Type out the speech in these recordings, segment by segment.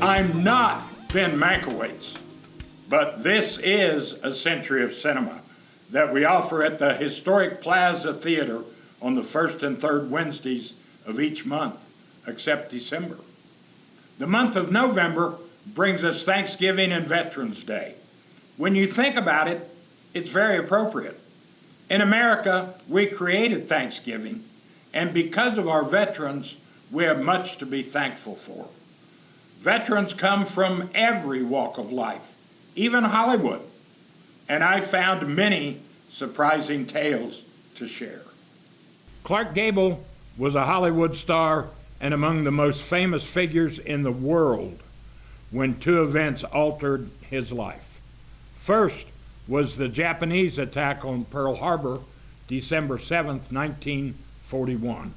I'm not Ben Mankiewicz, but this is a century of cinema that we offer at the Historic Plaza Theatre on the first and third Wednesdays of each month, except December. The month of November brings us Thanksgiving and Veterans Day. When you think about it, it's very appropriate. In America, we created Thanksgiving, and because of our veterans, we have much to be thankful for. Veterans come from every walk of life, even Hollywood, and I found many surprising tales to share. Clark Gable was a Hollywood star and among the most famous figures in the world when two events altered his life. First was the Japanese attack on Pearl Harbor, December 7th, 1941.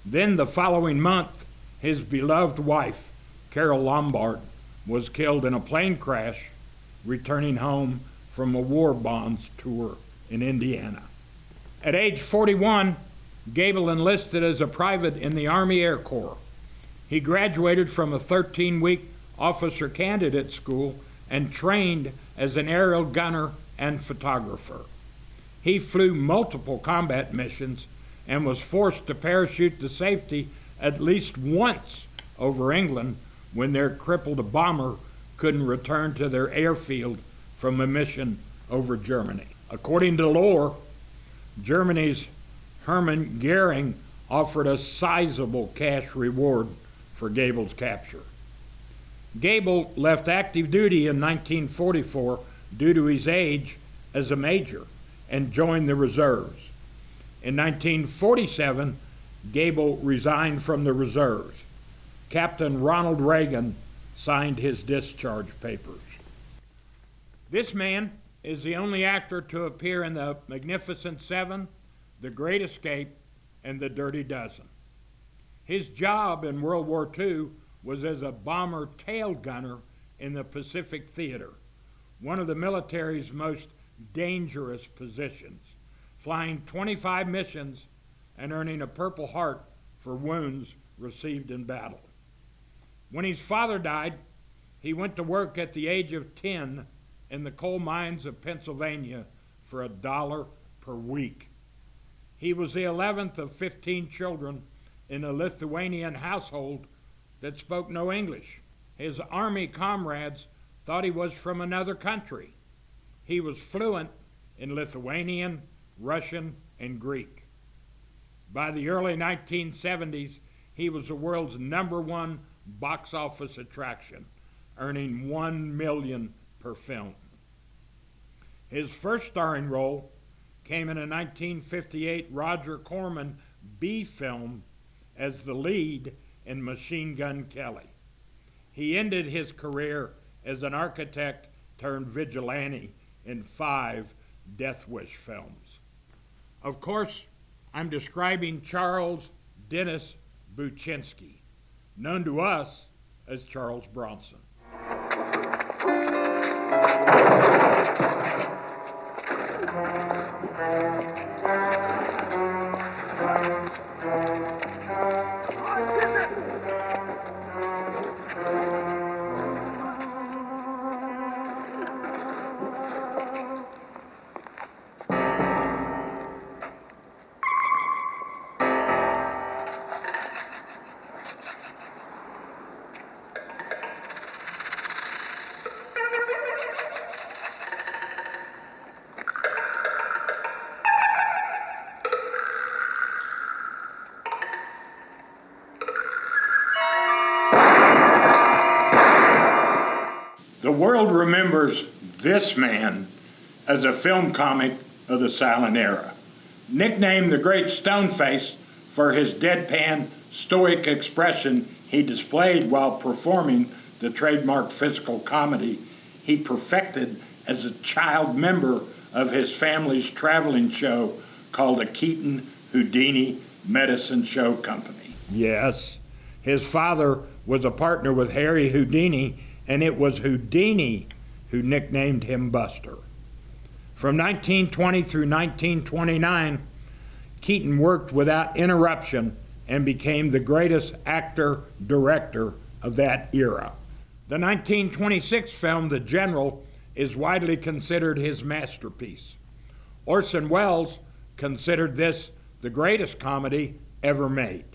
Then the following month, his beloved wife, Carol Lombard, was killed in a plane crash returning home from a war bonds tour in Indiana. At age 41, Gable enlisted as a private in the Army Air Corps. He graduated from a 13-week officer candidate school and trained as an aerial gunner and photographer. He flew multiple combat missions and was forced to parachute to safety at least once over England when their crippled bomber couldn't return to their airfield from a mission over Germany. According to lore, Germany's Hermann Goering offered a sizable cash reward for Gable's capture. Gable left active duty in 1944 due to his age as a major and joined the reserves. In 1947, Gable resigned from the reserves. Captain Ronald Reagan signed his discharge papers. This man is the only actor to appear in The Magnificent Seven, The Great Escape, and The Dirty Dozen. His job in World War II was as a bomber tail gunner in the Pacific Theater, one of the military's most dangerous positions, flying 25 missions and earning a Purple Heart for wounds received in battle. When his father died, he went to work at the age of 10 in the coal mines of Pennsylvania for $1 per week. He was the 11th of 15 children in a Lithuanian household that spoke no English. His army comrades thought he was from another country. He was fluent in Lithuanian, Russian, and Greek. By the early 1970s, he was the world's #1 box office attraction, earning $1 million per film. His first starring role came in a 1958 Roger Corman B film as the lead in Machine Gun Kelly. He ended his career as an architect turned vigilante in 5 Death Wish films. Of course, I'm describing Charles Dennis Buczynski, known to us as Charles Bronson. The world remembers this man as a film comic of the silent era. Nicknamed the Great Stoneface for his deadpan, stoic expression he displayed while performing the trademark physical comedy he perfected as a child member of his family's traveling show called the Keaton Houdini Medicine Show Company. Yes, his father was a partner with Harry Houdini, and it was Houdini who nicknamed him Buster. From 1920 through 1929, Keaton worked without interruption and became the greatest actor-director of that era. The 1926 film, The General, is widely considered his masterpiece. Orson Welles considered this the greatest comedy ever made.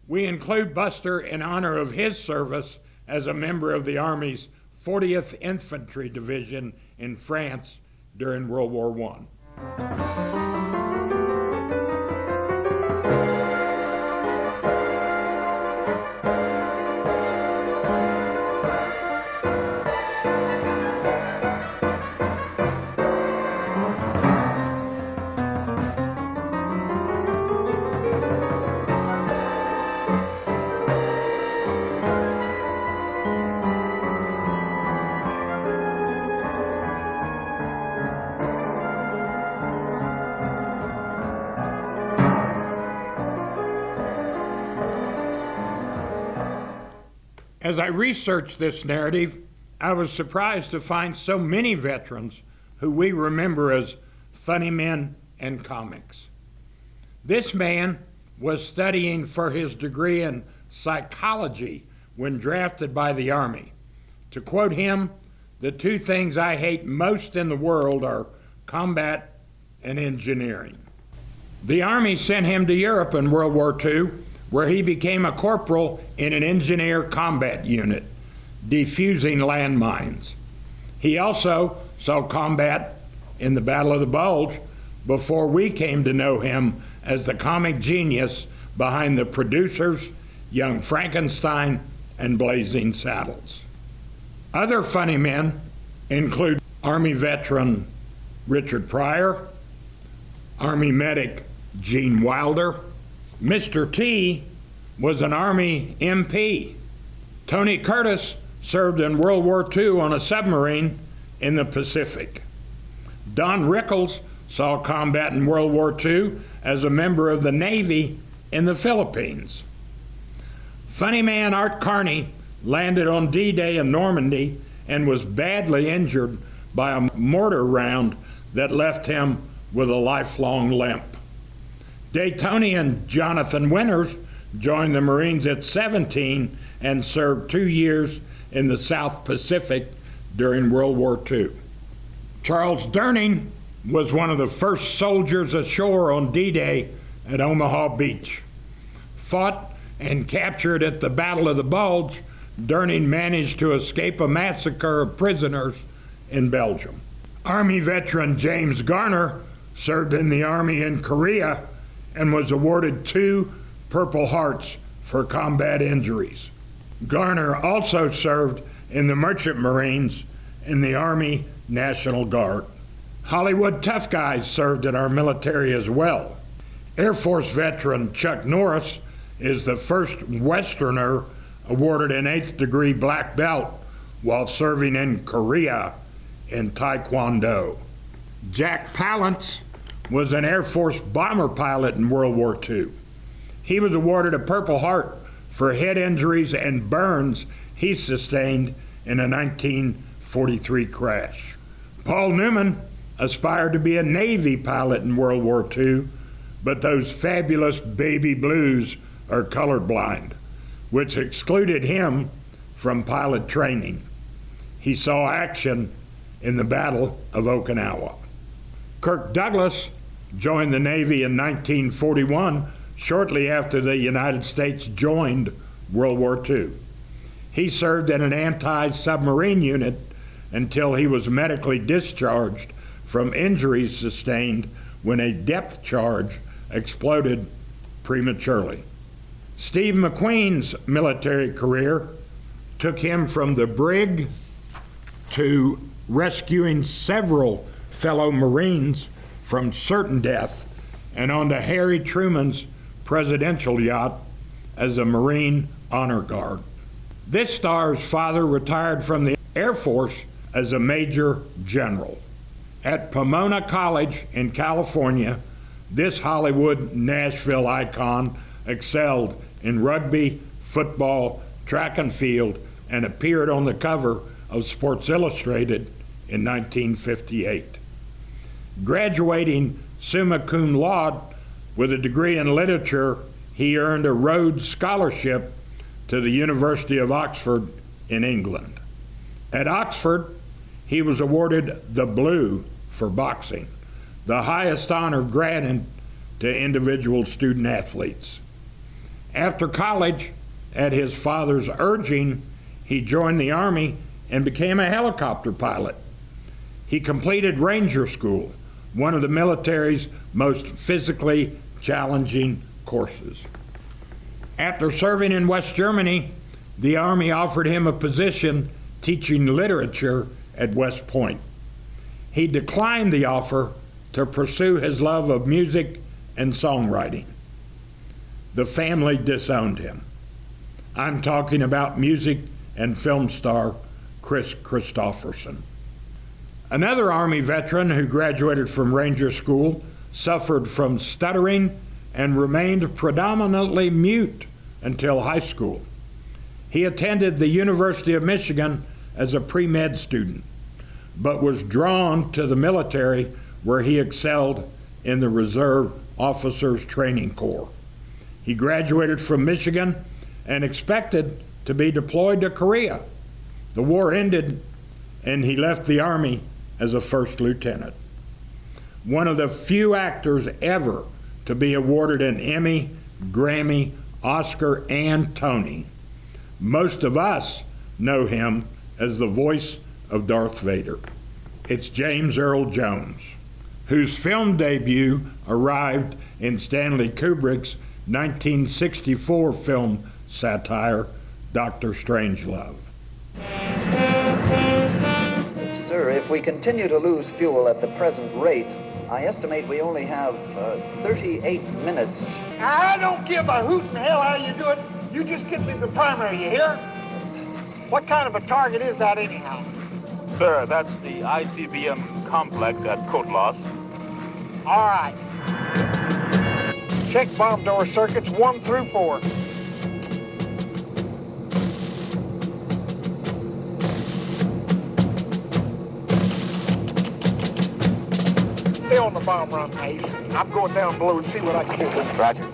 We include Buster in honor of his service as a member of the Army's 40th Infantry Division in France during World War I. As I researched this narrative, I was surprised to find so many veterans who we remember as funny men and comics. This man was studying for his degree in psychology when drafted by the Army. To quote him, "The two things I hate most in the world are combat and engineering." The Army sent him to Europe in World War II, where he became a corporal in an engineer combat unit, defusing landmines. He also saw combat in the Battle of the Bulge before we came to know him as the comic genius behind The Producers, Young Frankenstein, and Blazing Saddles. Other funny men include Army veteran Richard Pryor, Army medic Gene Wilder. Mr. T was an Army MP. Tony Curtis served in World War II on a submarine in the Pacific. Don Rickles saw combat in World War II as a member of the Navy in the Philippines. Funny man Art Carney landed on D-Day in Normandy and was badly injured by a mortar round that left him with a lifelong limp. Daytonian Jonathan Winters joined the Marines at 17 and served 2 years in the South Pacific during World War II. Charles Durning was one of the first soldiers ashore on D-Day at Omaha Beach. Fought and captured at the Battle of the Bulge, Durning managed to escape a massacre of prisoners in Belgium. Army veteran James Garner served in the Army in Korea and was awarded 2 Purple Hearts for combat injuries. Garner also served in the Merchant Marines in the Army National Guard. Hollywood tough guys served in our military as well. Air Force veteran Chuck Norris is the first Westerner awarded an 8th degree black belt while serving in Korea in Taekwondo. Jack Palance was an Air Force bomber pilot in World War II. He was awarded a Purple Heart for head injuries and burns he sustained in a 1943 crash. Paul Newman aspired to be a Navy pilot in World War II, but those fabulous baby blues are colorblind, which excluded him from pilot training. He saw action in the Battle of Okinawa. Kirk Douglas joined the Navy in 1941, shortly after the United States joined World War II. He served in an anti-submarine unit until he was medically discharged from injuries sustained when a depth charge exploded prematurely. Steve McQueen's military career took him from the brig to rescuing several fellow Marines from certain death and onto Harry Truman's presidential yacht as a Marine honor guard. This star's father retired from the Air Force as a Major General. At Pomona College in California, this Hollywood Nashville icon excelled in rugby, football, track and field, and appeared on the cover of Sports Illustrated in 1958. Graduating summa cum laude with a degree in literature, he earned a Rhodes Scholarship to the University of Oxford in England. At Oxford, he was awarded the Blue for boxing, the highest honor granted to individual student athletes. After college, at his father's urging, he joined the Army and became a helicopter pilot. He completed Ranger School, one of the military's most physically challenging courses. After serving in West Germany, the Army offered him a position teaching literature at West Point. He declined the offer to pursue his love of music and songwriting. The family disowned him. I'm talking about music and film star Chris Christopherson. Another Army veteran who graduated from Ranger School suffered from stuttering and remained predominantly mute until high school. He attended the University of Michigan as a pre-med student, but was drawn to the military where he excelled in the Reserve Officers Training Corps. He graduated from Michigan and expected to be deployed to Korea. The war ended and he left the Army as a first lieutenant. One of the few actors ever to be awarded an Emmy, Grammy, Oscar, and Tony. Most of us know him as the voice of Darth Vader. It's James Earl Jones, whose film debut arrived in Stanley Kubrick's 1964 film satire, Dr. Strangelove. Sir, if we continue to lose fuel at the present rate, I estimate we only have 38 minutes. I don't give a hoot in hell how you do it. You just get me the primary, you hear? What kind of a target is that anyhow? Sir, that's the ICBM complex at Kotlas. All right. Check bomb door circuits 1 through 4. Stay on the bomb run, Mace. I'm going down below and see what I can do. Roger.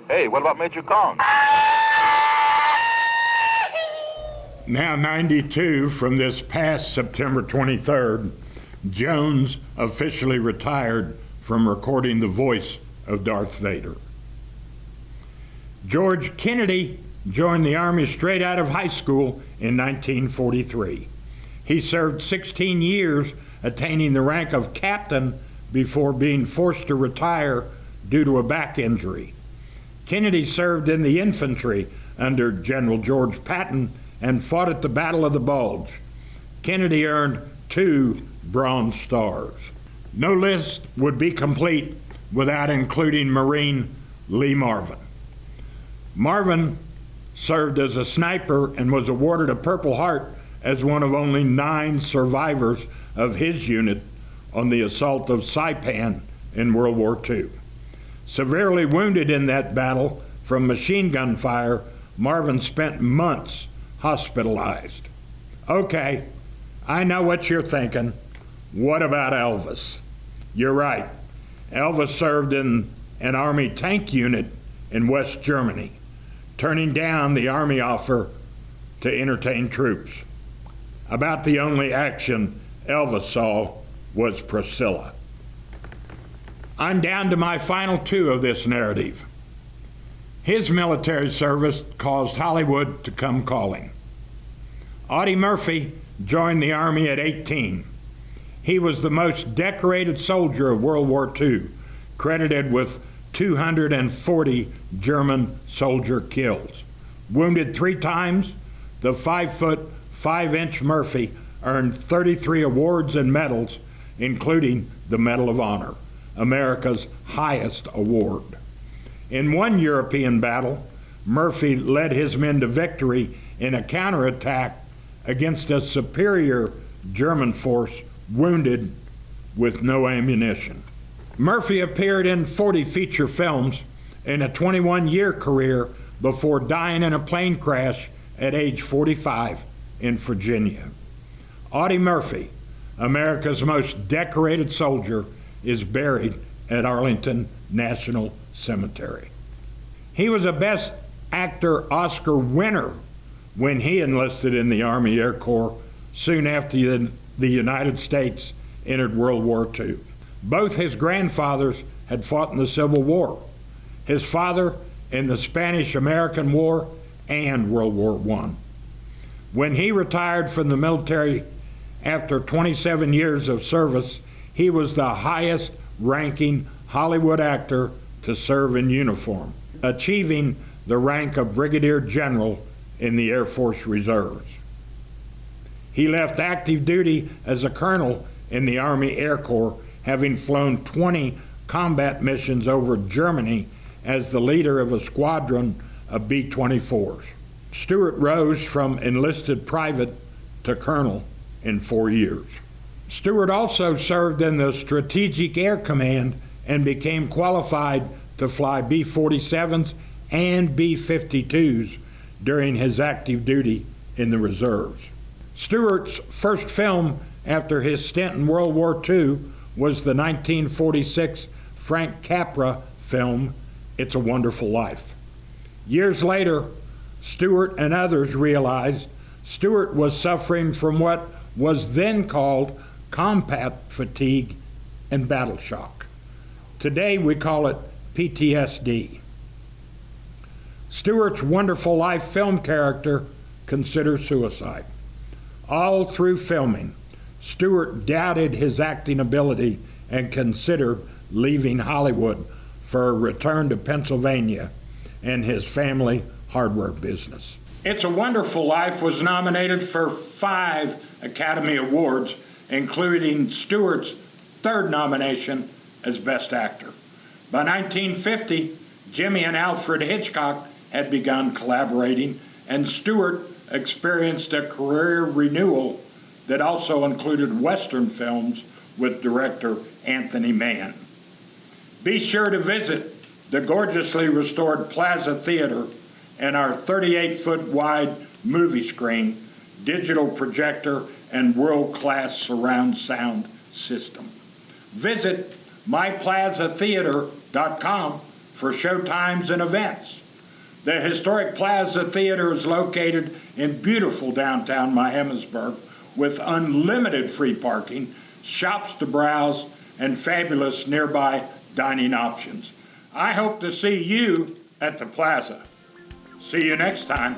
Hey, what about Major Kong? Now 92 from this past September 23rd, Jones officially retired from recording the voice of Darth Vader. George Kennedy joined the Army straight out of high school in 1943. He served 16 years, attaining the rank of captain before being forced to retire due to a back injury. Kennedy served in the infantry under General George Patton and fought at the Battle of the Bulge. Kennedy earned 2 Bronze Stars. No list would be complete without including Marine Lee Marvin. Marvin served as a sniper and was awarded a Purple Heart as one of only 9 survivors of his unit on the assault of Saipan in World War II. Severely wounded in that battle from machine gun fire, Marvin spent months hospitalized. Okay, I know what you're thinking. What about Elvis? You're right. Elvis served in an Army tank unit in West Germany, turning down the Army offer to entertain troops. About the only action Elvis saw was Priscilla. I'm down to my final 2 of this narrative. His military service caused Hollywood to come calling. Audie Murphy joined the Army at 18. He was the most decorated soldier of World War II, credited with 240 German soldier kills. Wounded 3 times, the 5-foot, 5-inch Murphy earned 33 awards and medals, including the Medal of Honor, America's highest award. In one European battle, Murphy led his men to victory in a counterattack against a superior German force wounded with no ammunition. Murphy appeared in 40 feature films in a 21-year career before dying in a plane crash at age 45 in Virginia. Audie Murphy, America's most decorated soldier, is buried at Arlington National Cemetery. He was a Best Actor Oscar winner when he enlisted in the Army Air Corps soon after the United States entered World War II. Both his grandfathers had fought in the Civil War, his father in the Spanish-American War and World War I. When he retired from the military after 27 years of service, he was the highest-ranking Hollywood actor to serve in uniform, achieving the rank of Brigadier General in the Air Force Reserves. He left active duty as a colonel in the Army Air Corps, having flown 20 combat missions over Germany as the leader of a squadron of B-24s. Stewart rose from enlisted private to colonel in 4 years. Stewart also served in the Strategic Air Command and became qualified to fly B-47s and B-52s during his active duty in the reserves. Stewart's first film after his stint in World War II was the 1946 Frank Capra film, It's a Wonderful Life. Years later, Stewart and others realized Stewart was suffering from what was then called combat fatigue and battle shock. Today we call it PTSD. Stewart's Wonderful Life film character considers suicide. All through filming, Stewart doubted his acting ability and considered leaving Hollywood for a return to Pennsylvania and his family hardware business. It's a Wonderful Life was nominated for 5 Academy Awards, including Stewart's 3rd nomination as Best Actor. By 1950, Jimmy and Alfred Hitchcock had begun collaborating, and Stewart experienced a career renewal that also included Western films with director Anthony Mann. Be sure to visit the gorgeously restored Plaza Theatre and our 38-foot wide movie screen, digital projector, and world-class surround sound system. Visit myplazatheater.com for showtimes and events. The Historic Plaza Theatre is located in beautiful downtown Miamisburg with unlimited free parking, shops to browse, and fabulous nearby dining options. I hope to see you at the Plaza. See you next time.